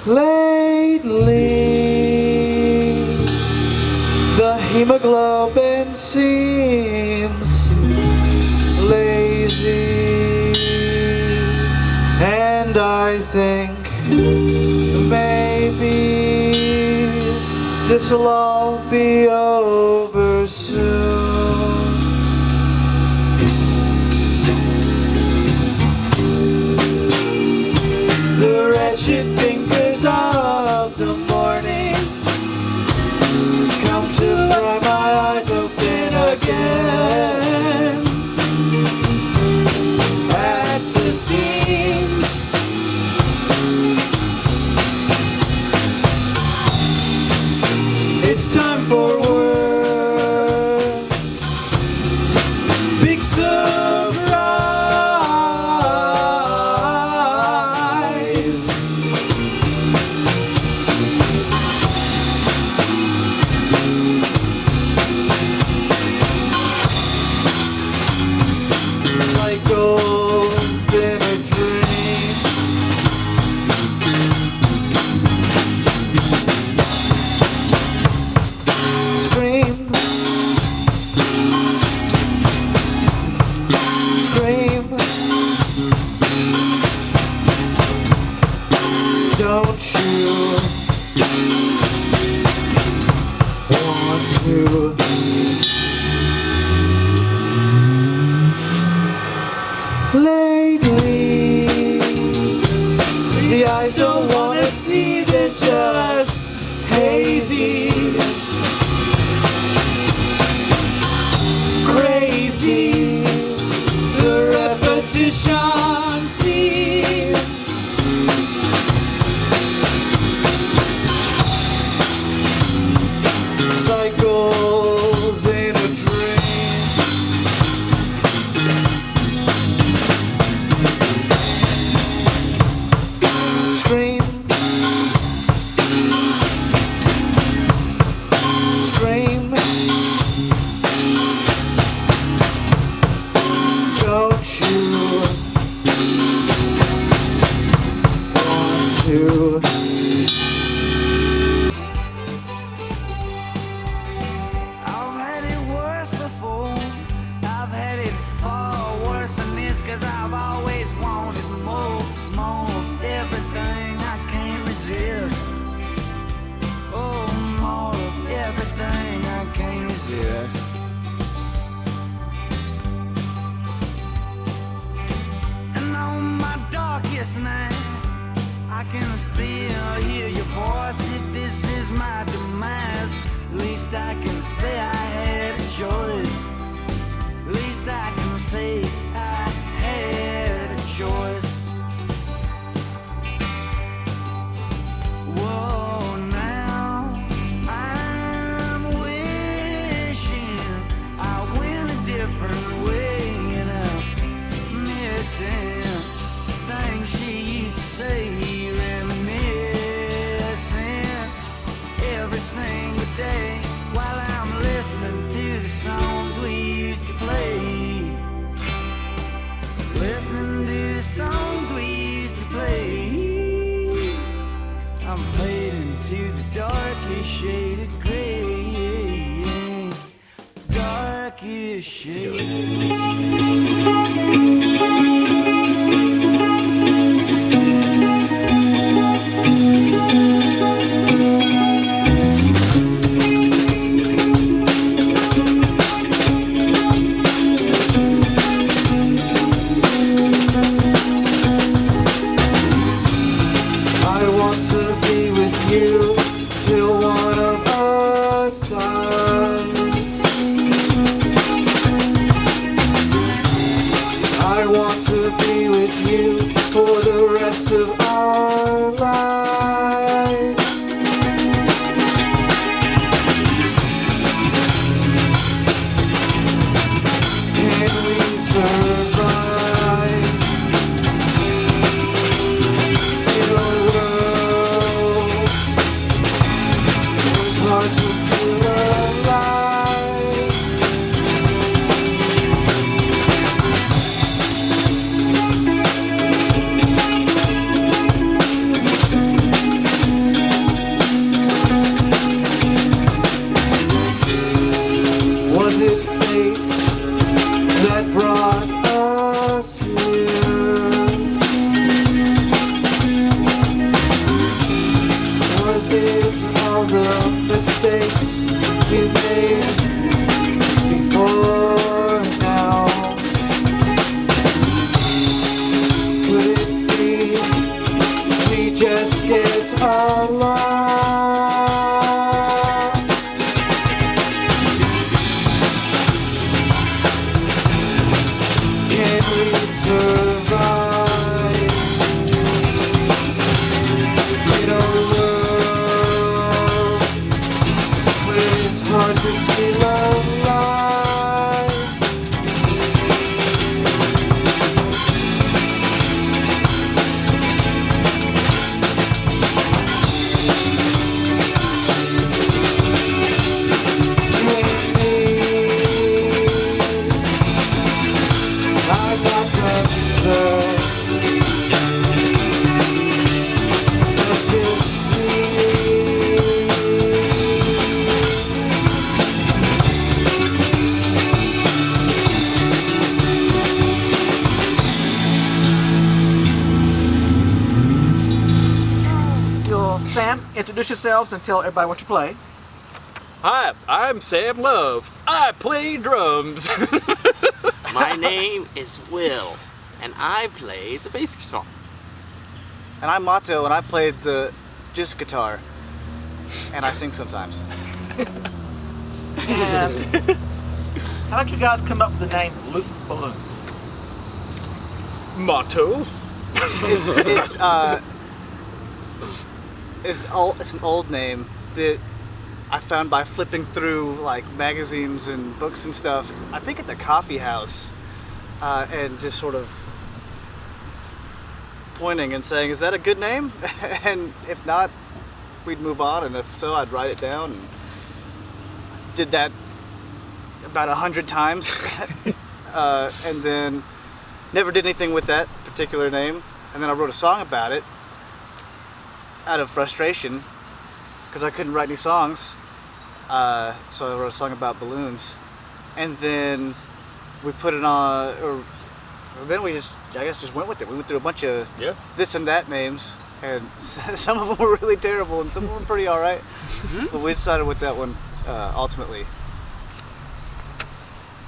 Lately, the hemoglobin seems lazy, and I think maybe this'll all be over soon. The wretched fingers of the morning come to pry my eyes open again at the seams. It's time for work. Big surprise. Cycles in a dream. Scream. Scream. Don't you want to? Lately, the eyes don't want to see, they're just hazy, crazy. The repetition ceases. Cycles in a dream. Scream. Scream. Don't you want to? I've had it worse before. I've had it far worse than this, 'cause I've always wanted more, more of everything I can't resist. Oh, more of everything I can't resist. And on my darkest night, I can still hear your voice. If this is my demise, at least I can say I had a choice. At least I can say I had a choice. Whoa, now I'm wishing I went a different way, and I'm missing things she used to say, reminiscing every single day while I'm listening to the songs we used to play. Listening to the songs we used to play. I'm fading to the darkest shade of gray. Darkest shade. I want to be with you till one of us dies. I want to be with you for the rest of our lives. Can we survive in a world just get along. Can we survive in a world where it's hard to feel alive? I've got concern. It's just me. You'll, Sam, introduce yourselves and tell everybody what you play. Hi, I'm Sam Love. I play drums. My name is Will, and I play the bass guitar. And I'm Mahto, and I play the just guitar, and I sing sometimes. And how did you guys come up with the name Loose Balloons? Motto. It's an old name that I found by flipping through like magazines and books and stuff. I think at the coffee house, and just sort of pointing and saying, "Is that a good name?" And if not, we'd move on, and if so, I'd write it down. And did that about 100 times, and then never did anything with that particular name. And then I wrote a song about it out of frustration because I couldn't write any songs. So I wrote a song about balloons, and then we put it on, or then we just went with it. We went through a bunch of this and that names, and some of them were really terrible, and some of them were pretty all right. But we decided with that one ultimately.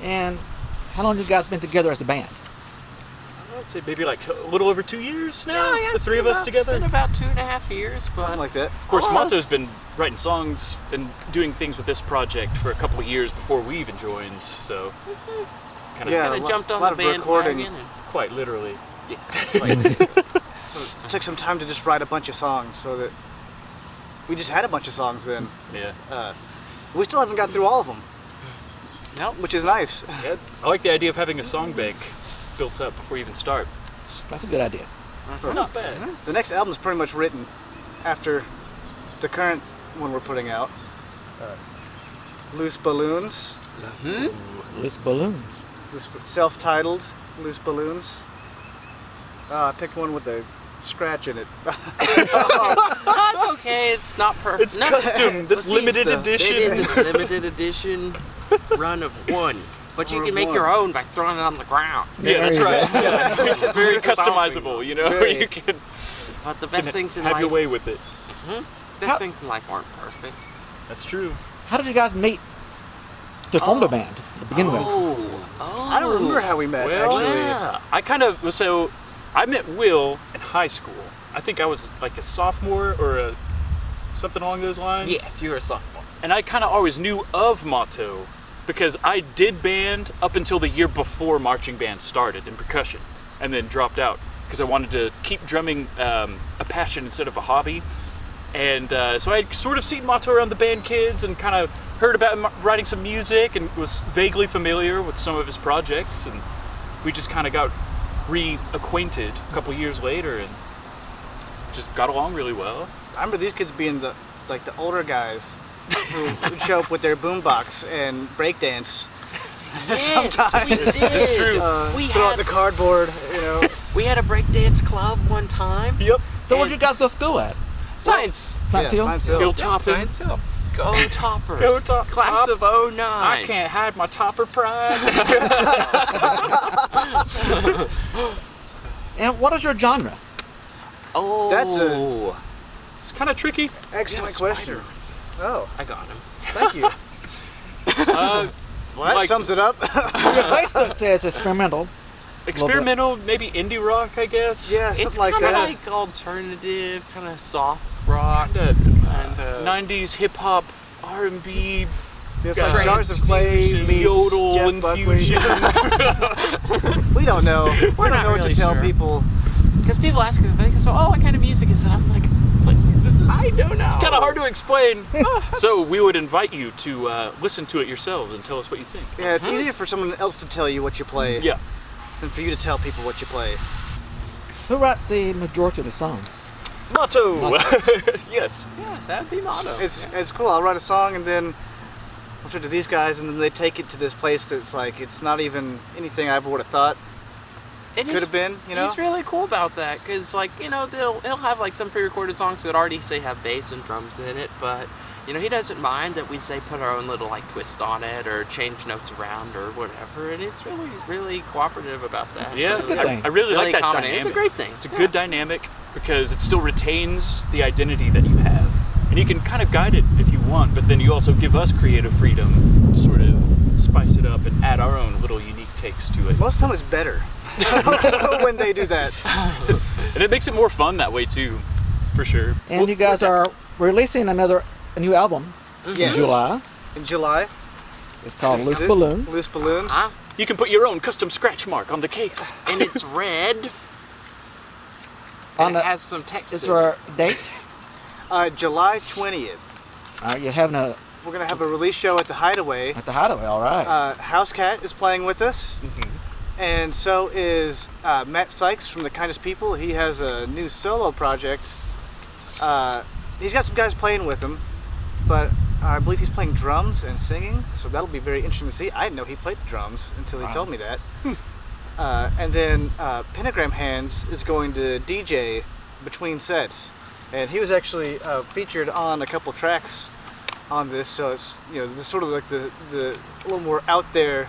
And how long have you guys been together as a band? I'd say maybe like a little over 2 years now. Yeah, the three of us together. It's been about 2.5 years, but Something like that. Of course, Motto's been writing songs and doing things with this project for a couple of years before we even joined. So, kind of Yeah. kind a of lot- jumped on lot the of recording. bandwagon. And, quite literally. yes, It took some time to just write a bunch of songs, so that we just had a bunch of songs then. Yeah. We still haven't gotten through all of them, nope. which is nice. Yeah. I like the idea of having a song bank built up before you even start. That's a good idea. Not bad. The next album's pretty much written after the current one we're putting out. Loose Balloons, Loose Balloons. self-titled Loose Balloons. I picked one with a scratch in it. No, it's okay. It's not perfect. It's custom. That's limited Batista. edition. It is this limited edition run of one, but you Or can make one. your own by throwing it on the ground. Yeah, that's There you right. Yeah. Very customizable, you know, where Very. you can But the best things in have your life, way with it. best things in life aren't perfect. That's true. How did you guys meet to form the band to begin with? Oh, I don't remember how we met, Well, actually. yeah. I kind of so I met Will in high school. I think I was like a sophomore or something along those lines. Yes, you're a sophomore. And I kind of always knew of Mahto because I did band up until the year before marching band started in percussion, and then dropped out because I wanted to keep drumming a passion instead of a hobby. And so I sort of seen Mahto around the band kids and kind of heard about him writing some music and was vaguely familiar with some of his projects, and we just kind of got reacquainted a couple years later and just got along really well. I remember these kids being the older guys who would show up with their boombox and breakdance. Yes, Sometimes. we did. It's true. We Throw out had the cardboard, you know. we had a breakdance club one time. Yep. So where'd you guys go to school at? Science. Science Hill? Science Hill. Hill topping. Science Hill. Go Toppers. Go Class top. of 09. I can't hide my topper pride. And what is your genre? Oh. That's It's kind of tricky. Excellent Yeah, question. spider. Oh, I got him. thank you. Uh, Well, that Like- sums it up. Your Facebook says experimental. Experimental, maybe indie rock, I guess. Yeah, It's something like kind of that. like alternative, kind of soft rock. Kinda, Kinda- 90s hip hop, R&B, It's got like Jars of Clay infusion, meets yodel Jeff infusion. Buckley. We don't know. We don't not know what really to tell sure. people. Because people ask us, they go, so, what kind of music is it? I'm like, It's like I don't know. it's kind of hard to explain. So we would invite you to listen to it yourselves and tell us what you think. Yeah, it's easier for someone else to tell you what you play Yeah. than for you to tell people what you play. Who writes the majority of the songs? Motto. Yes. Yeah, that'd be Mahto. It's cool. I'll write a song and then I'll show it to these guys, and then they take it to this place that's like it's not even anything I ever would have thought And could have been. You know? He's really cool about that because, like, you know, he'll have like some pre-recorded songs that already say have bass and drums in it, but you know he doesn't mind that we say put our own little like twist on it or change notes around or whatever, and he's really cooperative about that. Yeah. It's a good I- thing. I really like that accommodating. dynamic. It's a great thing. It's a good dynamic because it still retains the identity that you have. And you can kind of guide it if you want, but then you also give us creative freedom to sort of spice it up and add our own little unique takes to it. Most of the time it's better when they do that. And it makes it more fun that way too, for sure. And you guys are releasing a new album Yes. in July. In July. It's called This Loose is it. Balloons. Loose Balloons. Huh? You can put your own custom scratch mark on the case. And it's red. On And the- it has some text. Is in there it. a date? July 20th. You're having a We're gonna have a release show at the Hideaway. at the Hideaway. All right. House Cat is playing with us, and so is Matt Sykes from The Kindest People. He has a new solo project. He's got some guys playing with him, but I believe he's playing drums and singing, so that'll be very interesting to see. I didn't know he played the drums until he Wow. told me that. And then Pentagram Hands is going to DJ between sets, and he was actually featured on a couple tracks on this, so it's this sort of like the a little more out there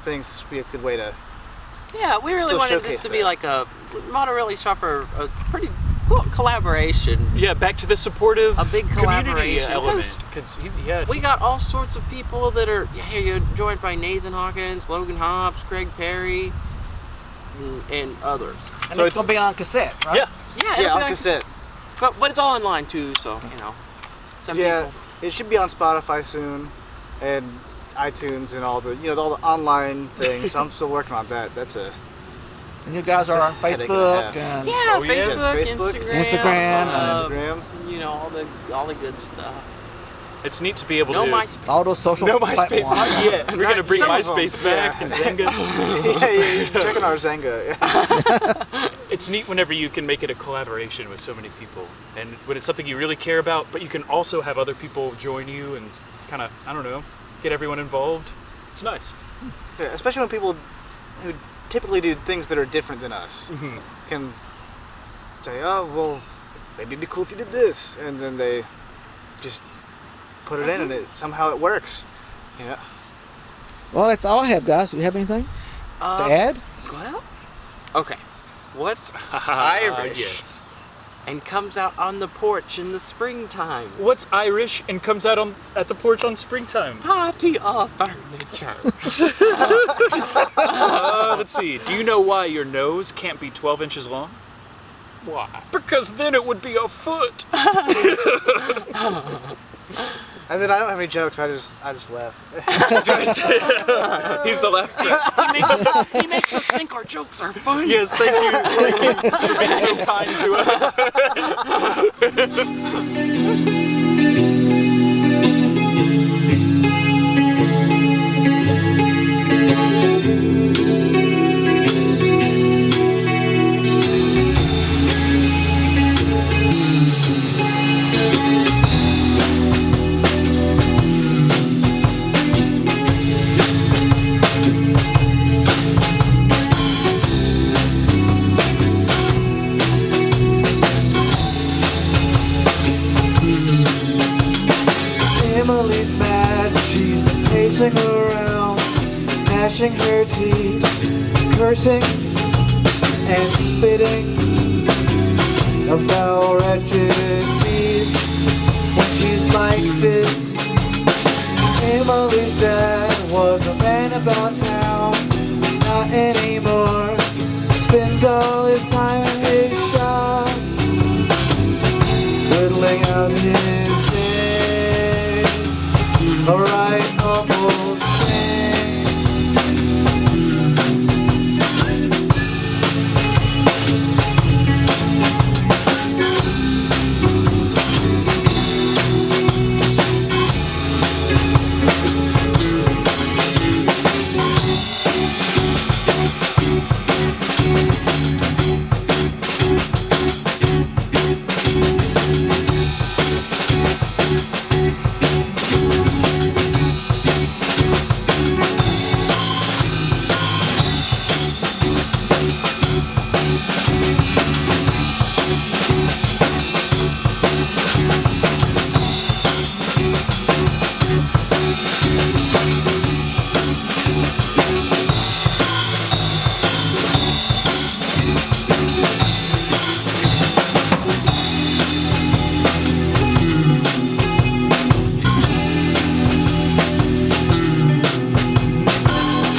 things. This would be a good way to. Yeah, we really Still wanted showcase this to be that. like a Mahto really shot for a pretty cool collaboration. Yeah, back to the supportive A big community collaboration. element. Because We got all sorts of people that are you're joined by Nathan Hawkins, Logan Hobbs, Craig Perry, and others. and so it's it's- going to be on cassette, right? yeah. Yeah, it'll Yeah, be on like- cassette. But it's all online too, so some Yeah, people. it should be on Spotify soon, and iTunes and all the all the online things. I'm still working on that. That's a And you guys are on Headache and a Facebook half. and Yeah, Oh, yeah. Facebook, Yes, Facebook. Instagram, Instagram. all the good stuff. It's neat to be able No to. MySpace. all those social No MySpace. platforms. Not yet. We're gonna bring Some of them, MySpace back yeah. and Zynga. yeah, you're checking our Zynga. It's neat whenever you can make it a collaboration with so many people, and when it's something you really care about, but you can also have other people join you and kind of, I don't know, get everyone involved. It's nice. Yeah, especially when people who typically do things that are different than us can say, "Oh, well, maybe it'd be cool if you did this," and then they just put it in, and somehow it works. Yeah. Well, that's all I have, guys. Do you have anything to add? Well, okay. What's Ah, Irish yes. and comes out on the porch in the springtime? What's Irish and comes out at the porch on springtime? Party of furniture. Let's see. Do you know why your nose can't be 12 inches long? Why? Because then it would be a foot. And then I don't have any jokes. I just laugh. He's the left. He makes us think our jokes are funny. Yes, thank you for being so kind to us. Emily's mad, she's been pacing around, gnashing her teeth, cursing and spitting. A foul, wretched beast when she's like this. Emily's dad was a man about town, not anymore. whittling out his days. A right awful shame.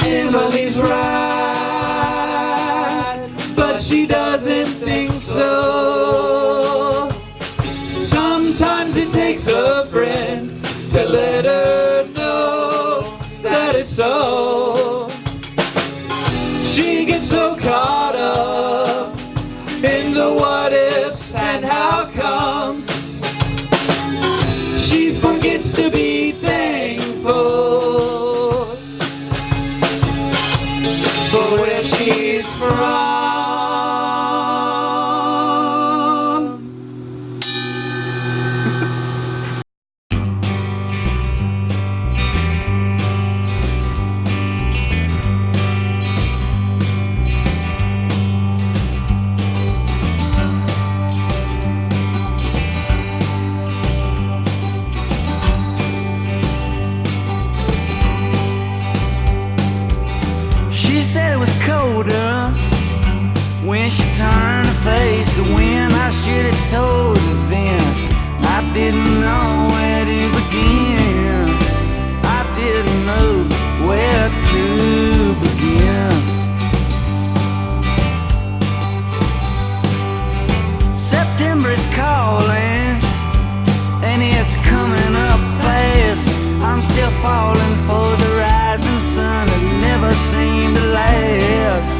Emily's right, but she doesn't think so. Sometimes it takes a friend to let her know that it's so. She gets so caught up in the what ifs and how comes. She forgets to be thankful for where she's from. She said it was colder when she turned to face the wind. I should have told her then. I didn't know where to begin. I didn't know where to begin. September is calling, and it's coming up fast. I'm still falling for the rising sun that never seemed to last.